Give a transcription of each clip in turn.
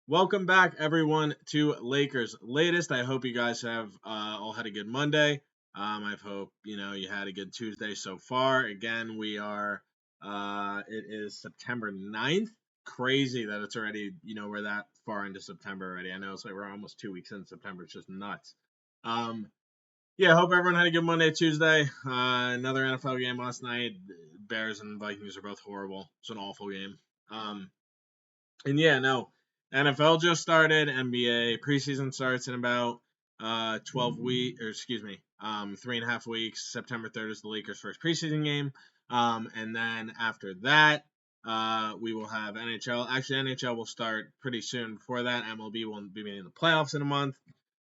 Welcome back, everyone, to Lakers Latest. I hope you guys have all had a good Monday. I hope you had a good Tuesday so far. Again, it is September 9th. Crazy that it's already we're that far into September already. I know it's like we're almost 2 weeks in September. It's just nuts. Yeah, I hope everyone had a good Monday, Tuesday. Another NFL game last night. Bears and Vikings are both horrible. It's an awful game. And yeah, no, NFL just started. NBA preseason starts in about 3.5 weeks. September 3rd is the Lakers' first preseason game. And then after that, we will have NHL. Actually, NHL will start pretty soon. Before that, MLB will be making the playoffs in a month.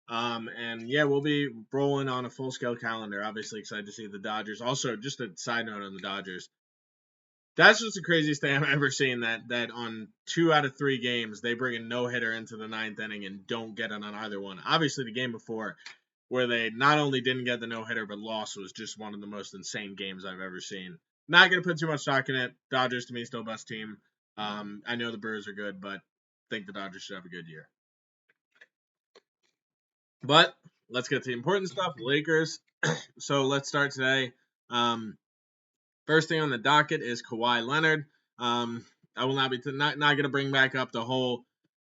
And yeah, we'll be rolling on a full scale calendar. Obviously, excited to see the Dodgers. Also, just a side note on the Dodgers. That's just the craziest thing I've ever seen. That on 2 out of 3 games they bring a no hitter into the ninth inning and don't get it on either one. Obviously, the game before, where they not only didn't get the no hitter but lost, was just one of the most insane games I've ever seen. Not gonna put too much stock in it. Dodgers to me still best team. I know the Brewers are good, but I think the Dodgers should have a good year. But let's get to the important stuff. The Lakers. So let's start today. First thing on the docket is Kawhi Leonard. I will not be not going to bring back up the whole,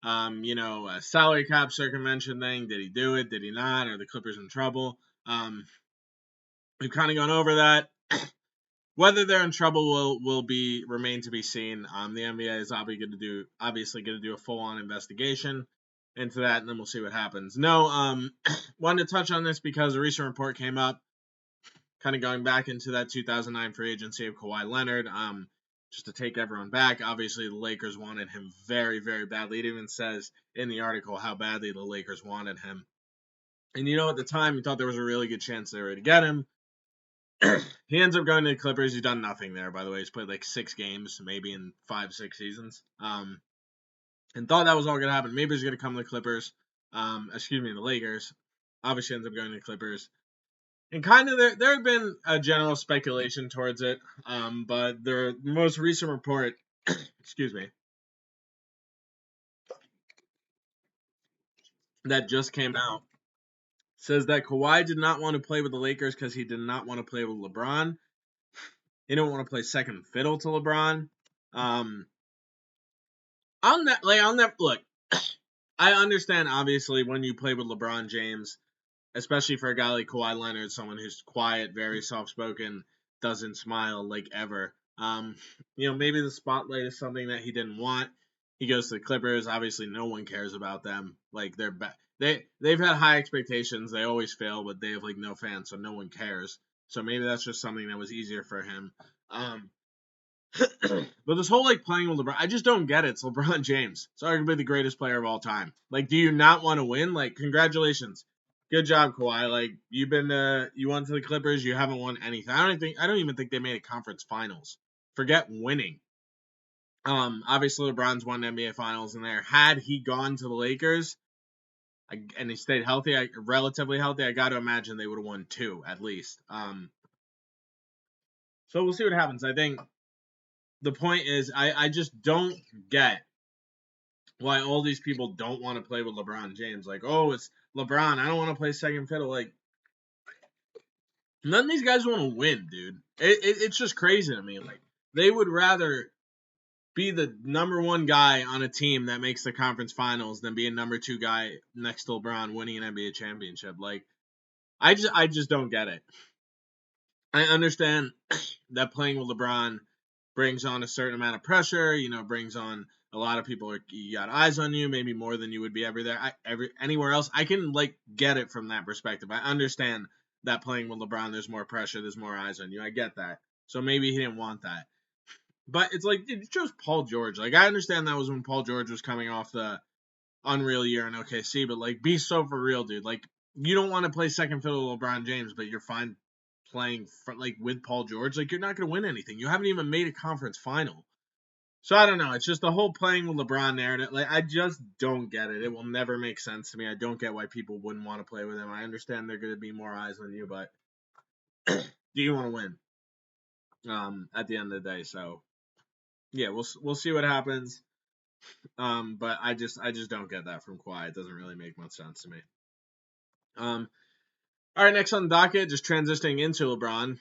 salary cap circumvention thing. Did he do it? Did he not? Are the Clippers in trouble? We've kind of gone over that. Whether they're in trouble will remain to be seen. The NBA is obviously going to do a full on investigation into that, and then we'll see what happens. No, wanted to touch on this because a recent report came up, kind of going back into that 2009 free agency of Kawhi Leonard. Just to take everyone back, obviously the Lakers wanted him very, very badly. It even says in the article how badly the Lakers wanted him. And at the time, we thought there was a really good chance they were to get him. He ends up going to the Clippers. He's done nothing there, by the way. He's played like 6 games, maybe in 5-6 seasons. And thought that was all going to happen. Maybe he's going to come to the Clippers. The Lakers. Obviously ends up going to the Clippers. And kind of there had been a general speculation towards it, but the most recent report, that just came out says that Kawhi did not want to play with the Lakers because he did not want to play with LeBron. He didn't want to play second fiddle to LeBron. I'll never look. I understand obviously when you play with LeBron James, especially for a guy like Kawhi Leonard, someone who's quiet, very soft-spoken, doesn't smile like ever. Maybe the spotlight is something that he didn't want. He goes to the Clippers. Obviously, no one cares about them. Like they've had high expectations. They always fail, but they have like no fans, so no one cares. So maybe that's just something that was easier for him. But this whole like playing with LeBron, I just don't get it. It's LeBron James. It's arguably the greatest player of all time. Like, do you not want to win? Like, congratulations. Good job, Kawhi. Like, you went to the Clippers. You haven't won anything. I don't even think they made a conference finals. Forget winning. Obviously LeBron's won NBA finals in there. Had he gone to the Lakers and he stayed healthy, relatively healthy, I got to imagine they would have won 2 at least. So we'll see what happens. I think the point is I just don't get why all these people don't want to play with LeBron James. Like, oh, it's LeBron. I don't want to play second fiddle. Like, none of these guys want to win, dude. It's just crazy to me. Like, they would rather be the number 1 guy on a team that makes the conference finals than be a number 2 guy next to LeBron winning an NBA championship. Like, I just don't get it. I understand that playing with LeBron brings on a certain amount of pressure, brings on a lot of people. You got eyes on you, maybe more than you would be anywhere else. I can get it from that perspective. I understand that playing with LeBron, there's more pressure, there's more eyes on you. I get that. So maybe he didn't want that. But it's like, dude, you chose Paul George. Like, I understand that was when Paul George was coming off the unreal year in OKC, but be so for real, dude. Like, you don't want to play second fiddle to LeBron James, but you're fine playing with Paul George. Like, you're not going to win anything. You haven't even made a conference final. So I don't know. It's just the whole playing with LeBron narrative. Like, I just don't get it. It will never make sense to me. I don't get why people wouldn't want to play with him. I understand there are going to be more eyes on you, but do you want to win? At the end of the day, so yeah, we'll see what happens. But I just don't get that from Kawhi. It doesn't really make much sense to me. All right, next on the docket, just transitioning into LeBron.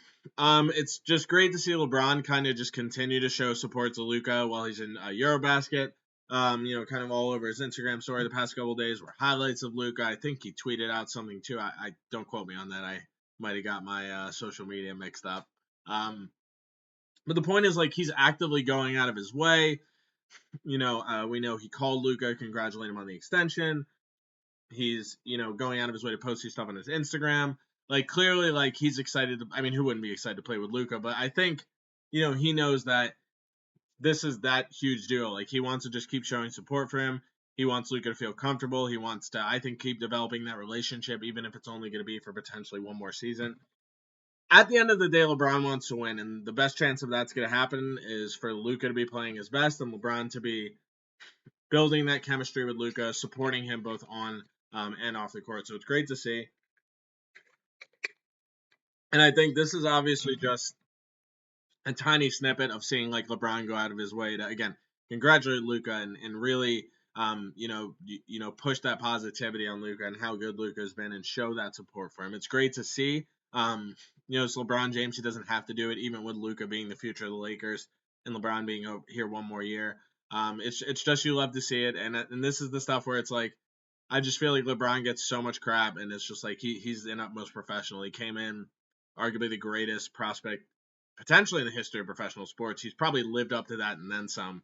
It's just great to see LeBron kind of just continue to show support to Luka while he's in EuroBasket. Kind of all over his Instagram story the past couple of days were highlights of Luka. I think he tweeted out something too. I don't quote me on that. I might have got my social media mixed up. But the point is, like, he's actively going out of his way. We know he called Luka, congratulated him on the extension. He's, going out of his way to post his stuff on his Instagram. Like, clearly, like, he's excited. Who wouldn't be excited to play with Luka? But I think, he knows that this is that huge deal. Like, he wants to just keep showing support for him. He wants Luka to feel comfortable. He wants to, I think, keep developing that relationship, even if it's only going to be for potentially one more season. At the end of the day, LeBron wants to win, and the best chance of that's going to happen is for Luka to be playing his best and LeBron to be building that chemistry with Luka, supporting him both on and off the court. So it's great to see. And I think this is obviously just a tiny snippet of seeing like LeBron go out of his way to, again, congratulate Luka and really, push that positivity on Luka and how good Luka has been and show that support for him. It's great to see. It's LeBron James. He doesn't have to do it, even with Luka being the future of the Lakers and LeBron being here one more year. It's just you love to see it, and this is the stuff where it's like I just feel like LeBron gets so much crap, and it's just like he's the utmost professional. He came in arguably the greatest prospect potentially in the history of professional sports. He's probably lived up to that and then some.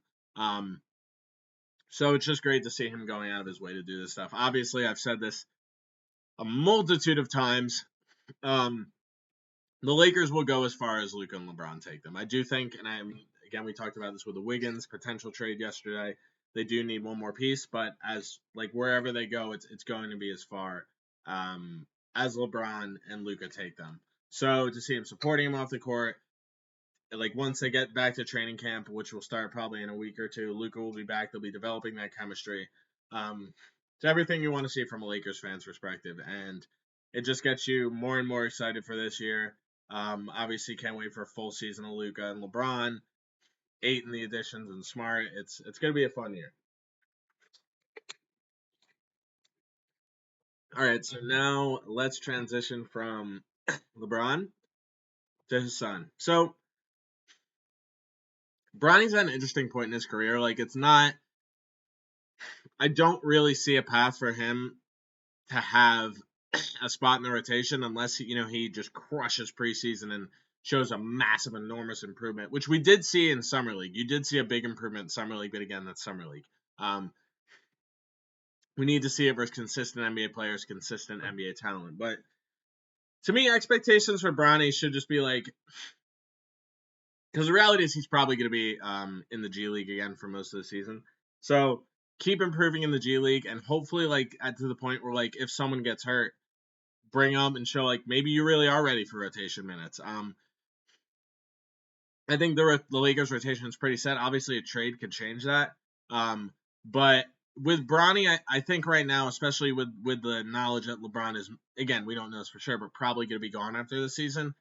So it's just great to see him going out of his way to do this stuff. Obviously, I've said this a multitude of times. The Lakers will go as far as Luka and LeBron take them. I do think, and again, we talked about this with the Wiggins potential trade yesterday. They do need one more piece, but as like wherever they go, it's going to be as far as LeBron and Luka take them. So to see him supporting him off the court, like once they get back to training camp, which will start probably in a week or two, Luka will be back. They'll be developing that chemistry. It's everything you want to see from a Lakers fan's perspective, and it just gets you more and more excited for this year. Obviously, can't wait for a full season of Luka and LeBron. 8 in the additions and Smart. It's going to be a fun year. All right, so now let's transition from LeBron to his son. So Bronny's at an interesting point in his career. Like, it's not. I don't really see a path for him to have a spot in the rotation unless he just crushes preseason and shows a massive, enormous improvement, which we did see in Summer League. You did see a big improvement in Summer League, but again, that's Summer League. We need to see it versus consistent NBA players, consistent NBA talent. But to me, expectations for Bronny should just be like, because the reality is he's probably going to be in the G League again for most of the season. So keep improving in the G League and hopefully like to the point where like if someone gets hurt, bring them and show like maybe you really are ready for rotation minutes. I think the Lakers rotation is pretty set. Obviously, a trade could change that. But with Bronny, I think right now, especially with the knowledge that LeBron is, again, we don't know this for sure, but probably going to be gone after the season.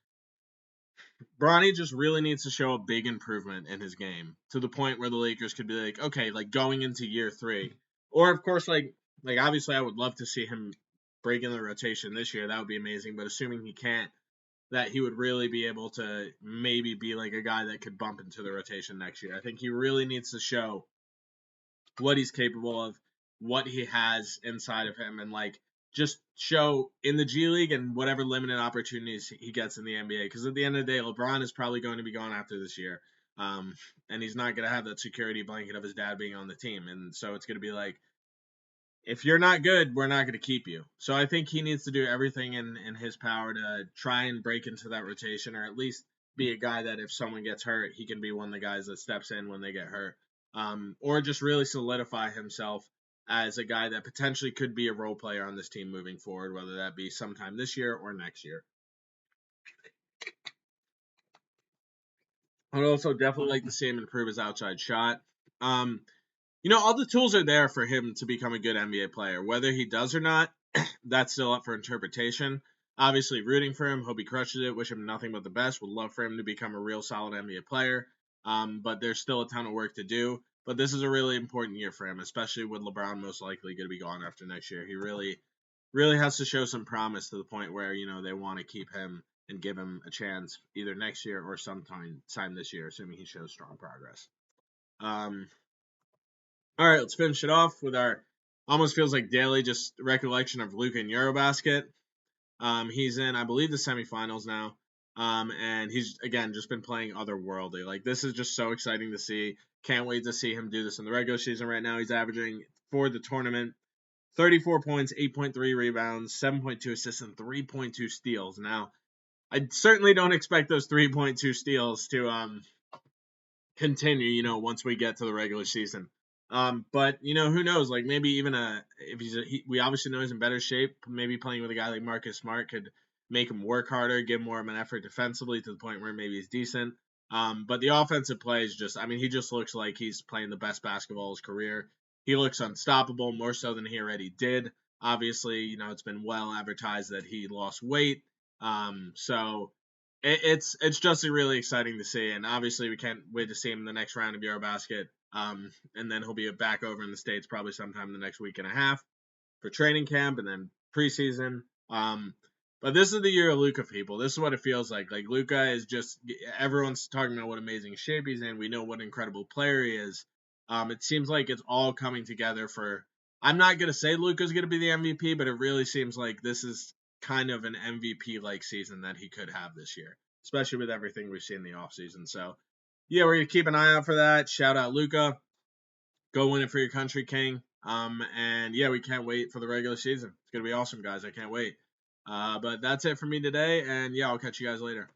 Bronny just really needs to show a big improvement in his game to the point where the Lakers could be like, okay, like going into year 3. Or, of course, like obviously I would love to see him break in the rotation this year. That would be amazing. But assuming he can't, that he would really be able to maybe be like a guy that could bump into the rotation next year. I think he really needs to show what he's capable of, what he has inside of him, and like just show in the G League and whatever limited opportunities he gets in the NBA. Because at the end of the day, LeBron is probably going to be gone after this year. And he's not going to have that security blanket of his dad being on the team. And so it's going to be like, if you're not good, we're not going to keep you. So I think he needs to do everything in his power to try and break into that rotation, or at least be a guy that if someone gets hurt, he can be one of the guys that steps in when they get hurt. Or just really solidify himself as a guy that potentially could be a role player on this team moving forward, whether that be sometime this year or next year. I'd also definitely like to see him improve his outside shot. All the tools are there for him to become a good NBA player. Whether he does or not, that's still up for interpretation. Obviously, rooting for him. Hope he crushes it. Wish him nothing but the best. Would love for him to become a real solid NBA player. But there's still a ton of work to do. but this is a really important year for him, especially with LeBron most likely going to be gone after next year. He really has to show some promise to the point where, they want to keep him and give him a chance either next year or sometime this year, assuming he shows strong progress. All right, let's finish it off with our almost feels like daily just recollection of Luka in EuroBasket. He's in, I believe, the semifinals now. And he's, again, just been playing otherworldly. Like, this is just so exciting to see. Can't wait to see him do this in the regular season right now. He's averaging, for the tournament, 34 points, 8.3 rebounds, 7.2 assists, and 3.2 steals. Now, I certainly don't expect those 3.2 steals to continue, once we get to the regular season. But who knows? Like maybe even we obviously know he's in better shape. Maybe playing with a guy like Marcus Smart could make him work harder, give more of an effort defensively to the point where maybe he's decent. But the offensive play is just, he just looks like he's playing the best basketball of his career. He looks unstoppable, more so than he already did. Obviously, it's been well advertised that he lost weight. So it's just really exciting to see, and obviously we can't wait to see him in the next round of EuroBasket. And then he'll be back over in the States probably sometime in the next week and a half for training camp and then preseason. But this is the year of Luka, people. This is what it feels like. Like Luka is just, everyone's talking about what amazing shape he's in. We know what incredible player he is. It seems like it's all coming together for. I'm not gonna say Luka's gonna be the MVP, but it really seems like this is kind of an MVP-like season that he could have this year, especially with everything we've seen in the offseason. So, yeah, we're going to keep an eye out for that. Shout out Luka. Go win it for your country, King. And, yeah, we can't wait for the regular season. It's going to be awesome, guys. I can't wait. But that's it for me today, and, yeah, I'll catch you guys later.